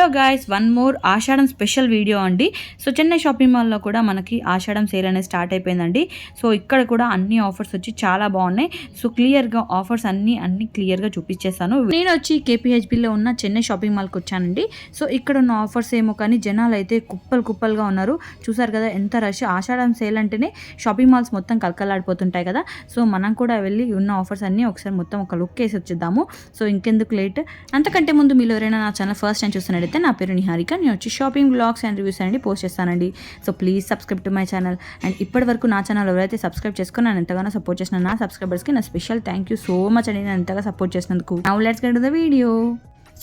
Hello guys, one more ఆషాఢం special video అండి. So Chennai shopping మాల్లో కూడా మనకి ఆషాఢం సేల్ అనేది స్టార్ట్ అయిపోయిందండి. సో ఇక్కడ కూడా అన్ని ఆఫర్స్ వచ్చి చాలా బాగున్నాయి. సో క్లియర్గా ఆఫర్స్ అన్ని క్లియర్గా చూపించేస్తాను. నేను వచ్చి కేపీహెచ్బిలో ఉన్న చెన్నై షాపింగ్ మాల్కి వచ్చానండి. సో ఇక్కడ ఉన్న ఆఫర్స్ ఏమో కానీ జనాలు అయితే కుప్పలుగా ఉన్నారు. చూసారు కదా ఎంత రష్. ఆషాఢం సేల్ అంటేనే షాపింగ్ మాల్స్ మొత్తం కలకలాడిపోతుంటాయి కదా. సో మనం కూడా వెళ్ళి ఉన్న ఆఫర్స్ అన్నీ ఒకసారి మొత్తం ఒక లుక్ వేసి వచ్చేద్దాము. సో ఇంకెందుకు లేట్. అంతకంటే ముందు మీరు ఎవరైనా నా ఛానల్ ఫస్ట్ టైం చూస్తున్నట్టయితే నా పేరు నిహారిక. నేను వచ్చి షాపింగ్ బ్లాగ్స్ అండ్ రివ్యూస్ అనేది పోస్ట్ చేస్తానండి. So please subscribe to my channel. And ఇప్పటి వరకు నా ఛానల్ ఎవరైతే సబ్స్క్రైబ్ చేసుకుని నేను ఎంతగానో సపోర్ట్ చేసిన నా సబ్స్క్రైబర్స్కి నా special thank you so much అండి, నేను ఎంతగా సపోర్ట్ చేసినందుకు. Now let's get to the video.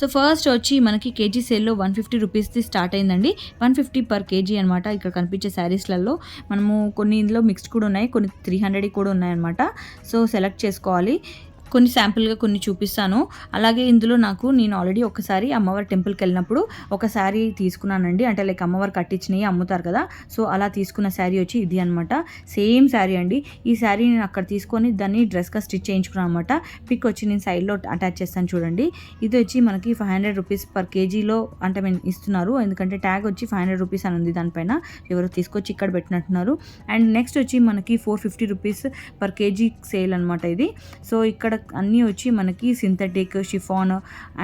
So first వచ్చి మనకి కేజీ సేల్లో 150 రూపీస్ది స్టార్ట్ అయిందండి. 150 పర్ కేజీ అనమాట. ఇక్కడ కనిపించే శారీస్లలో మనము కొన్ని ఇందులో మిక్స్డ్ కూడా ఉన్నాయి, కొన్ని 300 కూడా ఉన్నాయన్నమాట. సో సెలెక్ట్ చేసుకోవాలి. కొన్ని శాంపుల్గా కొన్ని చూపిస్తాను. అలాగే ఇందులో నేను ఆల్రెడీ ఒకసారి అమ్మవారి టెంపుల్కి వెళ్ళినప్పుడు ఒక శారీ తీసుకున్నానండి. అంటే లైక్ అమ్మవారు కట్టించినవి అమ్ముతారు కదా. సో అలా తీసుకున్న శారీ వచ్చి ఇది అనమాట. సేమ్ శారీ అండి. ఈ శారీ నేను అక్కడ తీసుకొని దాన్ని డ్రెస్గా స్టిచ్ చేయించుకున్నాను అనమాట. పిక్ వచ్చి నేను సైడ్లో అటాచ్ చేస్తాను చూడండి. ఇది వచ్చి మనకి 500 రూపీస్ పర్ కేజీలో అంటే మేము ఇస్తున్నారు. ఎందుకంటే ట్యాగ్ వచ్చి 500 రూపీస్ అని ఉంది దానిపైన. ఎవరు తీసుకొచ్చి ఇక్కడ పెట్టినట్టున్నారు. అండ్ నెక్స్ట్ వచ్చి మనకి 450 రూపీస్ పర్ కేజీ సేల్ అనమాట ఇది. సో ఇక్కడ అన్నీ వచ్చి మనకి సింథటిక్, షిఫాన్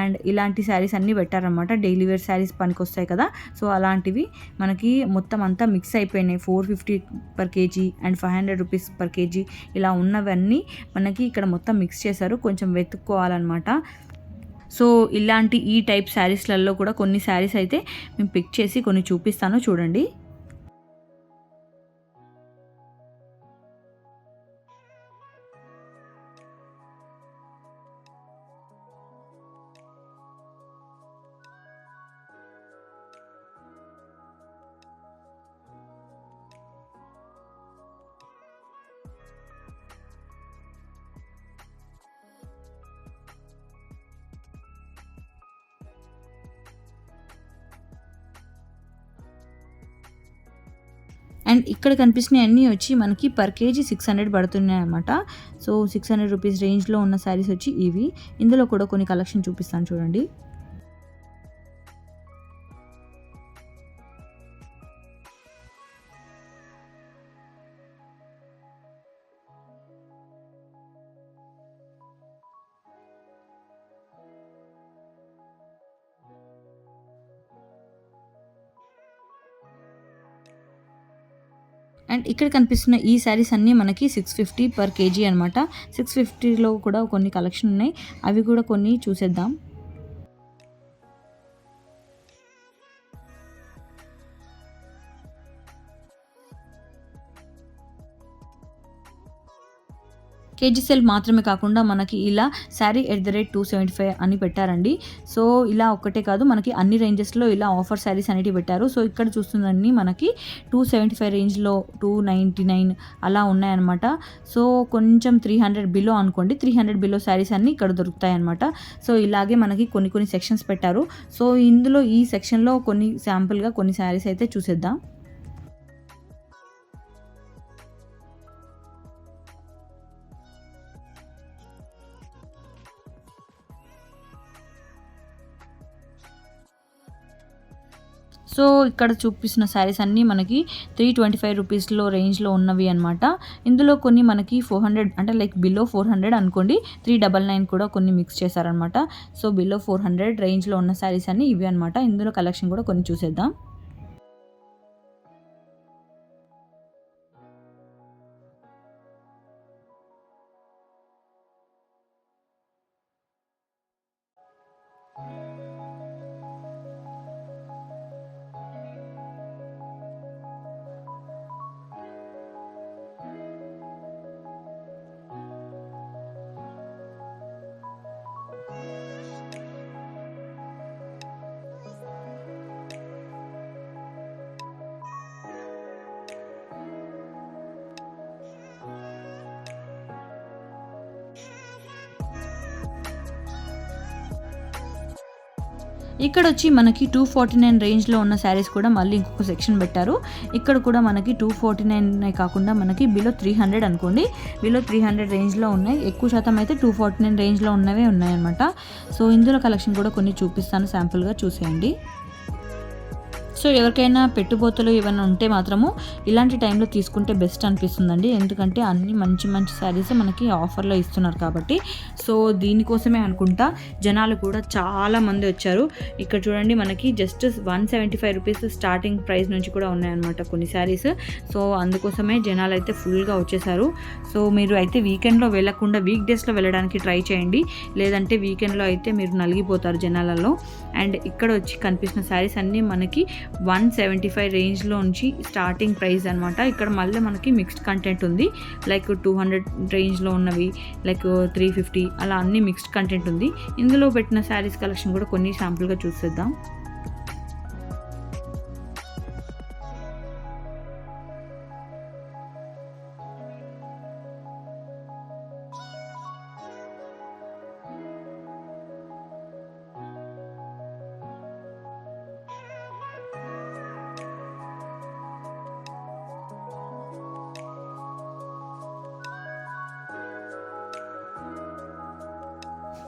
అండ్ ఇలాంటి శారీస్ అన్నీ పెట్టారనమాట. డైలీ వేర్ శారీస్ పనికి వస్తాయి కదా. సో అలాంటివి మనకి మొత్తం అంతా మిక్స్ అయిపోయినాయి. 450 per KG and 500 rupees per KG ఇలా ఉన్నవన్నీ మనకి ఇక్కడ మొత్తం మిక్స్ చేశారు. కొంచెం వెతుక్కోవాలన్నమాట. సో ఇలాంటి ఈ టైప్ శారీస్లలో కూడా కొన్ని శారీస్ అయితే మేము పిక్ చేసి కొన్ని చూపిస్తాను చూడండి. అండ్ ఇక్కడ కనిపిస్తున్నాయి అన్నీ వచ్చి మనకి పర్ కేజీ 600 పడుతున్నాయి అనమాట. సో 600 రూపీస్ రేంజ్లో ఉన్న శారీస్ వచ్చి ఇవి. ఇందులో కూడా కొన్ని కలెక్షన్ చూపిస్తాను చూడండి. అండ్ ఇక్కడ కనిపిస్తున్న ఈ శారీస్ అన్నీ మనకి 650 పర్ కేజీ అనమాట. 650లో కూడా కొన్ని కలెక్షన్ ఉన్నాయి, అవి కూడా కొన్ని చూసేద్దాం. కేజీ సెల్ మాత్రమే కాకుండా మనకి ఇలా శారీ @275 అని పెట్టారండి. సో ఇలా ఒక్కటే కాదు, మనకి అన్ని రేంజెస్లో ఇలా ఆఫర్ శారీస్ అనేటివి పెట్టారు. సో ఇక్కడ చూస్తున్నన్ని మనకి 275 రేంజ్లో 299 అలా ఉన్నాయన్నమాట. సో కొంచెం 300 బిలో అనుకోండి, 300 బిలో శారీస్ అన్నీ ఇక్కడ దొరుకుతాయి అనమాట. సో ఇలాగే మనకి కొన్ని సెక్షన్స్ పెట్టారు. సో ఇందులో ఈ సెక్షన్లో కొన్ని శాంపుల్గా కొన్ని శారీస్ అయితే చూసేద్దాం. సో ఇక్కడ చూపిస్తున్న శారీస్ అన్నీ మనకి 325 రూపీస్లో రేంజ్లో ఉన్నవి అనమాట. ఇందులో కొన్ని మనకి 400 అంటే లైక్ బిలో 400 అనుకోండి, 399 కూడా కొన్ని మిక్స్ చేశారనమాట. సో బిలో 400 రేంజ్లో ఉన్న శారీస్ అన్నీ ఇవి అనమాట. ఇందులో కలెక్షన్ కూడా కొన్ని చూసేద్దాం. ఇక్కడ వచ్చి మనకి 249 రేంజ్లో ఉన్న శారీస్ కూడా మళ్ళీ ఇంకొక సెక్షన్ పెట్టారు. ఇక్కడ కూడా మనకి 249 కాకుండా మనకి బిలో 300 అనుకోండి, బిలో 300 రేంజ్లో ఉన్నాయి. ఎక్కువ శాతం అయితే 249 రేంజ్లో ఉన్నవే ఉన్నాయన్నమాట. సో ఇందులో కలెక్షన్ కూడా కొన్ని చూపిస్తాను, శాంపుల్గా చూసేయండి. సో ఎవరికైనా పెట్టుబోతలు ఏమైనా ఉంటే మాత్రము ఇలాంటి టైంలో తీసుకుంటే బెస్ట్ అనిపిస్తుందండి. ఎందుకంటే అన్ని మంచి మంచి శారీస్ మనకి ఆఫర్లో ఇస్తున్నారు కాబట్టి. సో దీనికోసమే అనుకుంటా జనాలు కూడా చాలా మంది వచ్చారు. ఇక్కడ చూడండి మనకి జస్ట్ 175 రూపీస్ స్టార్టింగ్ ప్రైస్ నుంచి కూడా ఉన్నాయన్నమాట కొన్ని శారీస్. సో అందుకోసమే జనాలు అయితే ఫుల్గా వచ్చేసారు. సో మీరు అయితే వీకెండ్లో వెళ్ళకుండా వీక్ డేస్లో వెళ్ళడానికి ట్రై చేయండి. లేదంటే వీకెండ్లో అయితే మీరు నలిగిపోతారు జనాలలో. అండ్ ఇక్కడ వచ్చి కనిపిస్తున్న శారీస్ అన్నీ మనకి 175 రేంజ్లో నుంచి స్టార్టింగ్ ప్రైస్ అనమాట. ఇక్కడ మళ్ళీ మనకి మిక్స్డ్ కంటెంట్ ఉంది. లైక్ 200 రేంజ్లో ఉన్నవి, లైక్ 350 అలా అన్ని మిక్స్డ్ కంటెంట్ ఉంది. ఇందులో పెట్టిన శారీస్ కలెక్షన్ కూడా కొన్ని శాంపుల్గా చూసేద్దాం.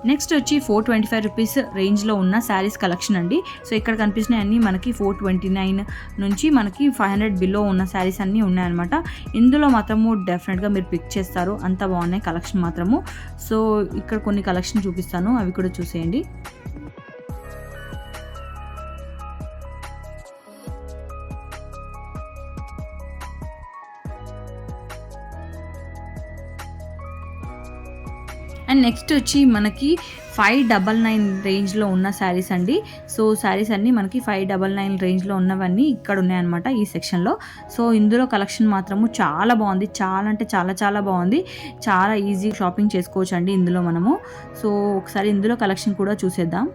నెక్స్ట్ వచ్చి 425 రూపీస్ రేంజ్లో ఉన్న శారీస్ కలెక్షన్ అండి. సో ఇక్కడ కనిపిస్తున్నాయి అన్నీ మనకి 429 నుంచి మనకి 500 బిలో ఉన్న శారీస్ అన్నీ ఉన్నాయన్నమాట. ఇందులో మాత్రము డెఫినెట్గా మీరు పిక్ చేస్తారు, అంత బాగున్నాయి కలెక్షన్ మాత్రము. సో ఇక్కడ కొన్ని కలెక్షన్ చూపిస్తాను, అవి కూడా చూసేయండి. అండ్ నెక్స్ట్ వచ్చి మనకి 599 రేంజ్లో ఉన్న శారీస్ అండి. సో శారీస్ అన్నీ మనకి 599 రేంజ్లో ఉన్నవన్నీ ఇక్కడ ఉన్నాయన్నమాట ఈ సెక్షన్లో. సో ఇందులో కలెక్షన్ మాత్రము చాలా బాగుంది, చాలా అంటే చాలా చాలా బాగుంది. చాలా ఈజీ షాపింగ్ చేసుకోవచ్చు అండి ఇందులో మనము. సో ఒకసారి ఇందులో కలెక్షన్ కూడా చూసేద్దాం.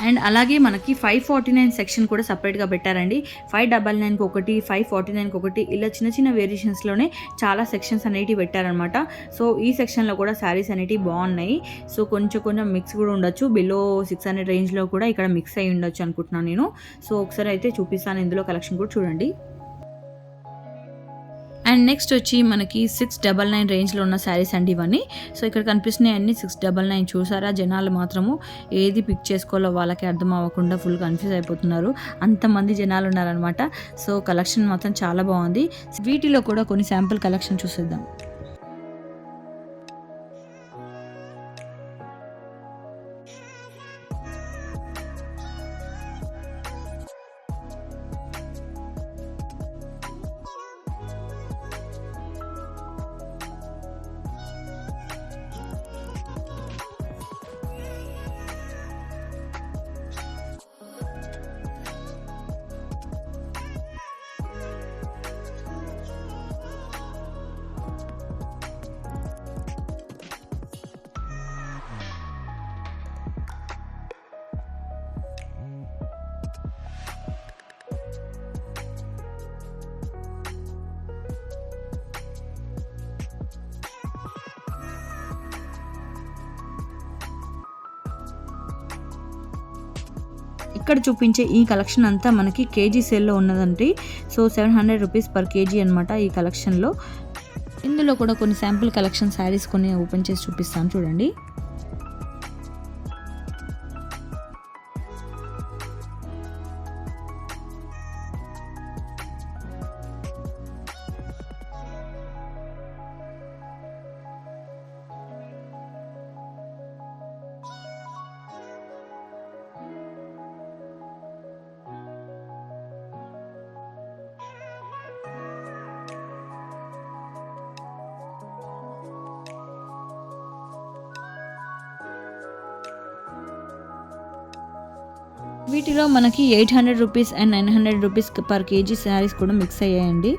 అండ్ అలాగే మనకి 549 సెక్షన్ కూడా సపరేట్గా పెట్టారండి. 599కి ఒకటి, 549కి ఒకటి, ఇలా చిన్న చిన్న వేరియేషన్స్లోనే చాలా సెక్షన్స్ అనేటివి పెట్టారనమాట. సో ఈ సెక్షన్లో కూడా శారీస్ అనేటివి బాగున్నాయి. సో కొంచెం మిక్స్ కూడా ఉండొచ్చు, బిలో 600 రేంజ్లో కూడా ఇక్కడ మిక్స్ అయ్యి ఉండొచ్చు అనుకుంటున్నాను నేను. సో ఒకసారి అయితే చూపిస్తాను, ఇందులో కలెక్షన్ కూడా చూడండి. అండ్ నెక్స్ట్ వచ్చి మనకి 699 రేంజ్లో ఉన్న శారీస్ అండి ఇవన్నీ. సో ఇక్కడ కనిపిస్తున్నాయి అన్ని 699. చూసారా, జనాలు మాత్రము ఏది పిక్ చేసుకోవాలో వాళ్ళకి అర్థం అవ్వకుండా ఫుల్ కన్ఫ్యూజ్ అయిపోతున్నారు, అంతమంది జనాలు ఉన్నారనమాట. సో కలెక్షన్ మాత్రం చాలా బాగుంది. వీటిలో కూడా కొన్ని శాంపుల్ కలెక్షన్ చూసేద్దాం. ఇక్కడ చూపించే ఈ కలెక్షన్ అంతా మనకి కేజీ సేల్లో ఉన్నదండి. సో 700 రూపీస్ పర్ కేజీ అనమాట ఈ కలెక్షన్లో. ఇందులో కూడా కొన్ని శాంపుల్ కలెక్షన్ శారీస్ కొన్ని ఓపెన్ చేసి చూపిస్తాను చూడండి. వీటిలో మనకి 800 rupees and 900 rupees per KG saris కూడా మిక్స్ అయ్యాయండి.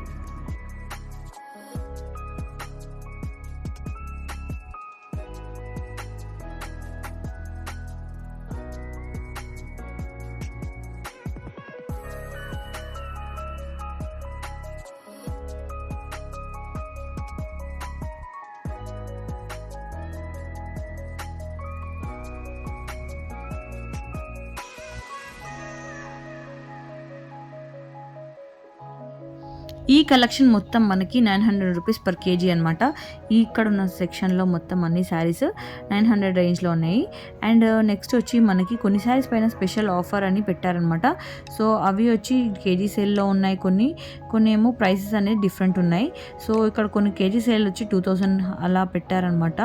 ఈ కలెక్షన్ మొత్తం మనకి 900 రూపీస్ పర్ కేజీ అనమాట. ఇక్కడ ఉన్న సెక్షన్‌లో మొత్తం అన్ని శారీస్ 900 రేంజ్‌లో ఉన్నాయి. అండ్ నెక్స్ట్ వచ్చి మనకి కొన్ని శారీస్ పైన స్పెషల్ ఆఫర్ అని పెట్టారనమాట. సో అవి వచ్చి కేజీ సేల్‌లో ఉన్నాయి కొన్ని ఏమో ప్రైసెస్ అనేది డిఫరెంట్ ఉన్నాయి. సో ఇక్కడ కొన్ని కేజీ సేల్ వచ్చి 2000 అలా పెట్టారనమాట.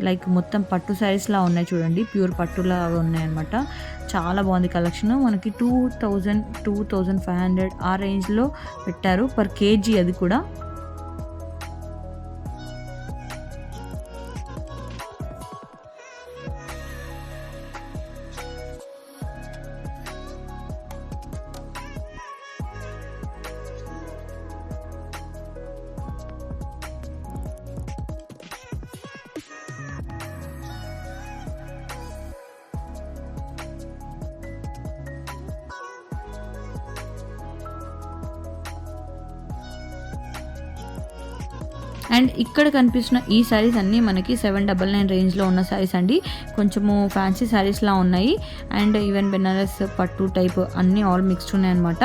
లైక్ మొత్తం పట్టు శారీస్‌లా ఉన్నాయి చూడండి. ప్యూర్ పట్టులాగా ఉన్నాయన్నమాట. చాలా బాగుంది కలెక్షన్. మనకి 2000, 2500 ఆ రేంజ్‌లో పెట్టారు పర్ కేజీ అది కూడా. అండ్ ఇక్కడ కనిపిస్తున్న ఈ శారీస్ అన్నీ మనకి 799 రేంజ్‌లో ఉన్న శారీస్ అండి. కొంచెము ఫ్యాన్సీ శారీస్‌లా ఉన్నాయి. అండ్ ఈవెన్ బెనారస్ పట్టు టైప్ అన్నీ ఆల్ మిక్స్డ్ ఉన్నాయన్నమాట.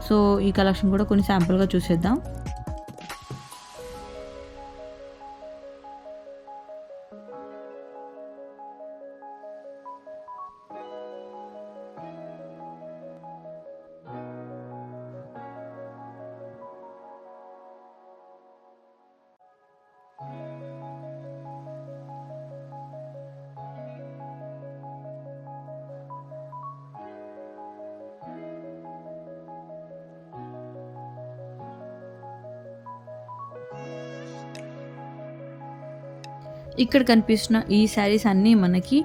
సో ఈ కలెక్షన్ కూడా కొన్ని శాంపుల్‌గా చూసేద్దాం. ఇక్కడ కనిపిస్తున్న ఈ శారీస్ అన్నీ మనకి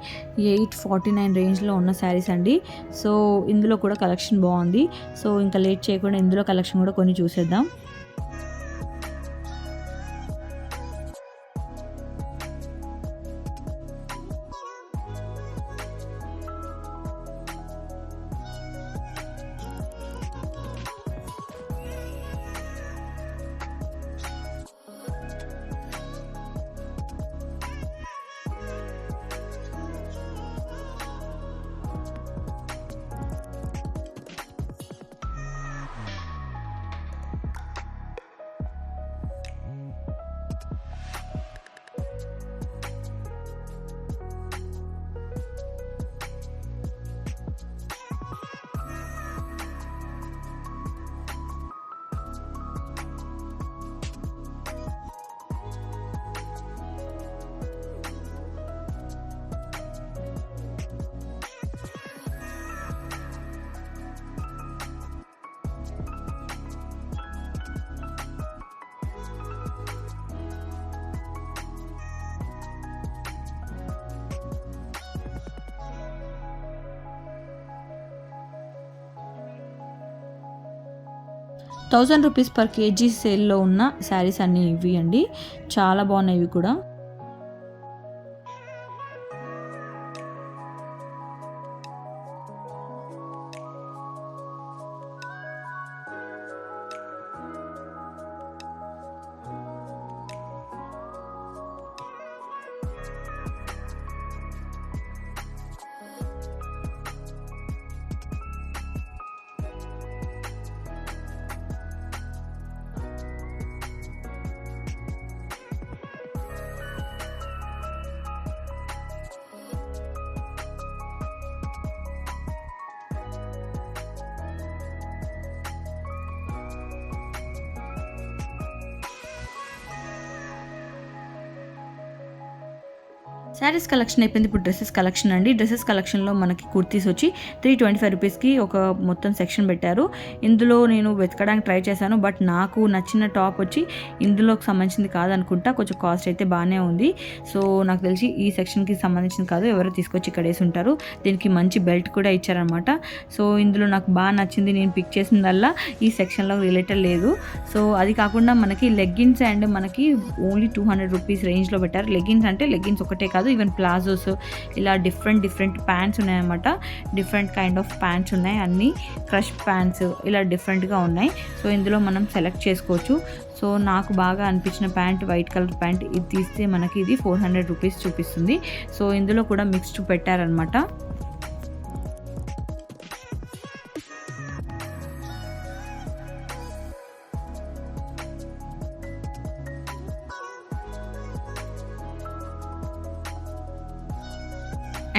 849 రేంజ్‌లో ఉన్న శారీస్ అండి. సో ఇందులో కూడా కలెక్షన్ బాగుంది. సో ఇంకా లేట్ చేయకుండా ఇందులో కలెక్షన్ కూడా కొన్ని చూసేద్దాం. ₹1000 పర్ కేజీ సేల్‌లో ఉన్న శారీస్ అన్నీ ఇవి అండి. చాలా బాగున్నాయి ఇవి కూడా. శారీస్ కలెక్షన్ అయిపోయింది. ఇప్పుడు డ్రెస్సెస్ కలెక్షన్ అండి. డ్రెస్సెస్ కలెక్షన్లో మనకి కుర్తీస్ వచ్చి 325 రూపీస్కి ఒక మొత్తం సెక్షన్ పెట్టారు. ఇందులో నేను వెతకడానికి ట్రై చేశాను, బట్ నాకు నచ్చిన టాప్ వచ్చి ఇందులోకి సంబంధించింది కాదనుకుంటా. కొంచెం కాస్ట్ అయితే బాగానే ఉంది. సో నాకు తెలిసి ఈ సెక్షన్కి సంబంధించింది కాదు, ఎవరో తీసుకొచ్చి ఇక్కడ వేసి ఉంటారు. దీనికి మంచి బెల్ట్ కూడా ఇచ్చారనమాట. సో ఇందులో నాకు బాగా నచ్చింది. నేను పిక్ చేసిందల్లా ఈ సెక్షన్లో రిలేటెడ్ లేదు. సో అది కాకుండా మనకి లెగ్గిన్స్ అండ్ మనకి ఓన్లీ 200 రూపీస్ రేంజ్లో పెట్టారు. లెగ్గిన్స్ అంటే లెగ్గిన్స్ ఒకటే కాదు, ఈవెన్ ప్లాజోస్, ఇలా డిఫరెంట్ ప్యాంట్స్ ఉన్నాయన్నమాట. డిఫరెంట్ కైండ్ ఆఫ్ ప్యాంట్స్ ఉన్నాయి, అన్నీ క్రష్ ప్యాంట్స్ ఇలా డిఫరెంట్గా ఉన్నాయి. సో ఇందులో మనం సెలెక్ట్ చేసుకోవచ్చు. సో నాకు బాగా అనిపించిన ప్యాంట్ వైట్ కలర్ ప్యాంట్, ఇది తీస్తే మనకి ఇది 400 రూపీస్ చూపిస్తుంది. సో ఇందులో కూడా మిక్స్డ్ పెట్టారనమాట.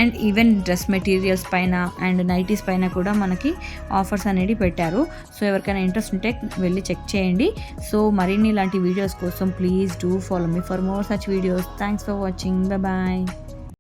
అండ్ ఈవెన్ డ్రెస్ మెటీరియల్స్ పైన అండ్ నైటీస్ పైన కూడా మనకి ఆఫర్స్ అనేది పెట్టారు. సో ఎవరికైనా ఇంట్రెస్ట్ ఉంటే వెళ్ళి చెక్ చేయండి. సో మరిన్ని ఇలాంటి వీడియోస్ కోసం please do follow me for more such videos. Thanks for watching. Bye.